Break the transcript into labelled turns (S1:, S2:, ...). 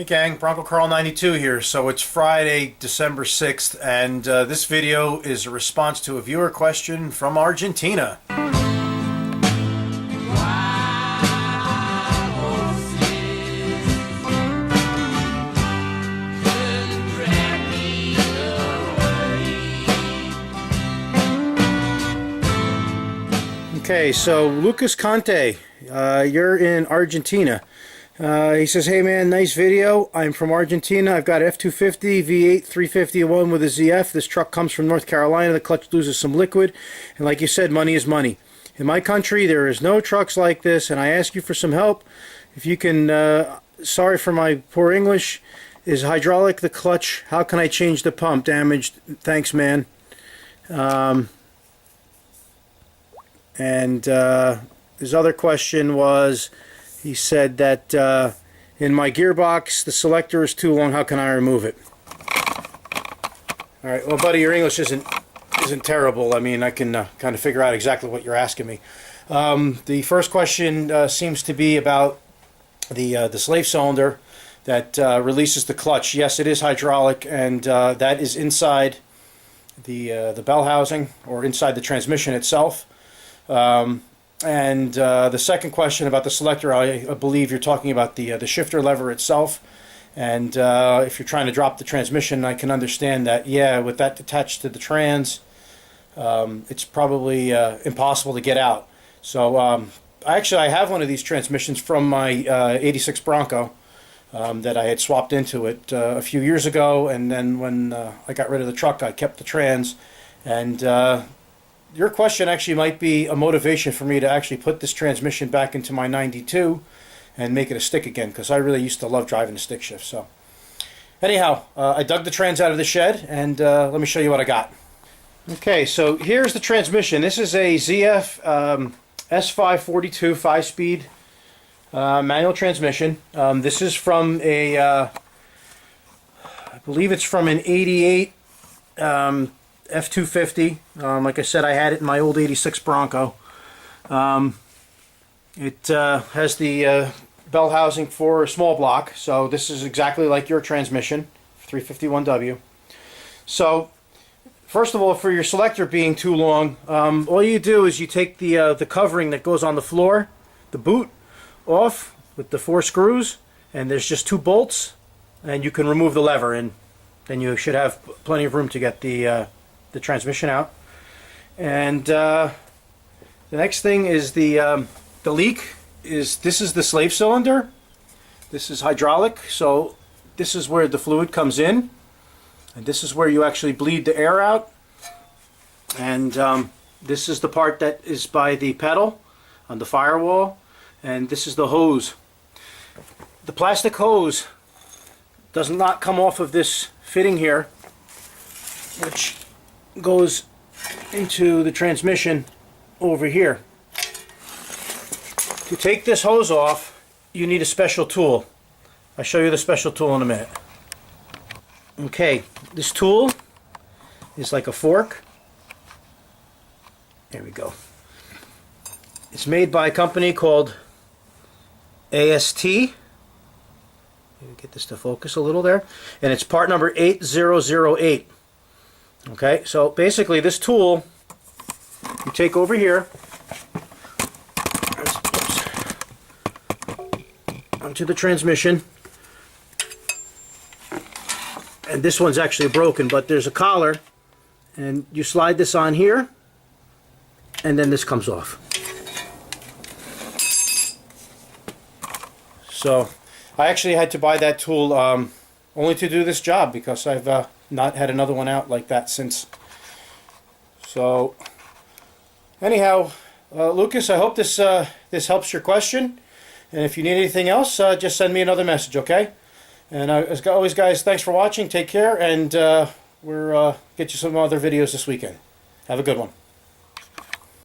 S1: Hey gang, Bronco Carl 92 here. So it's Friday, December 6th, and this video is a response to a viewer question from Argentina. Okay, so Lucas Conte, you're in Argentina. He says, hey man, nice video. I'm from Argentina. I've got F250, V8, 351 with a ZF. This truck comes from North Carolina. The clutch loses some liquid. And like you said, money is money. In my country, there is no trucks like this, and I ask you for some help. If you can, sorry for my poor English, is hydraulic the clutch? How can I change the pump? Damaged. Thanks, man. And his other question was, he said that in my gearbox the selector is too long. How can I remove it? All right, well, buddy, your English isn't terrible. I mean, I can kind of figure out exactly what you're asking me. The first question seems to be about the slave cylinder that releases the clutch. Yes, it is hydraulic, and that is inside the bell housing or inside the transmission itself. And the second question about the selector, I believe you're talking about the shifter lever itself. And if you're trying to drop the transmission, I can understand that, yeah, with that attached to the trans, it's probably impossible to get out. So actually I have one of these transmissions from my 86 Bronco that I had swapped into it a few years ago, and then when I got rid of the truck, I kept the trans. And your question actually might be a motivation for me to actually put this transmission back into my 92 and make it a stick again, because I really used to love driving the stick shift. So anyhow, I dug the trans out of the shed, and let me show you what I got. Okay, so here's the transmission. This is a ZF S542 5-speed manual transmission. This is from a, I believe it's from an 88 F250. Like I said, I had it in my old 86 Bronco. It has the bell housing for a small block, so this is exactly like your transmission, 351W. So, first of all, for your selector being too long, all you do is you take the covering that goes on the floor, the boot, off with the 4 screws, and there's just 2 bolts, and you can remove the lever, and then you should have plenty of room to get the transmission out. And the next thing is the leak. This is the slave cylinder. This is hydraulic, so this is where the fluid comes in, and this is where you actually bleed the air out. And this is the part that is by the pedal on the firewall, and this is the hose. The plastic hose does not come off of this fitting here, which goes into the transmission over here. To take this hose off, you need a special tool. I'll show you the special tool in a minute. Okay, this tool is like a fork. There we go. It's made by a company called AST. Let me get this to focus a little there. And it's part number 8008. Okay, so basically this tool you take over here onto the transmission, and this one's actually broken, but there's a collar, and you slide this on here, and then this comes off. So I actually had to buy that tool only to do this job, because I've not had another one out like that since. So anyhow, Lucas, I hope this helps your question, and if you need anything else, just send me another message, okay? And as always, guys, thanks for watching. Take care, and we'll get you some other videos this weekend. Have a good one.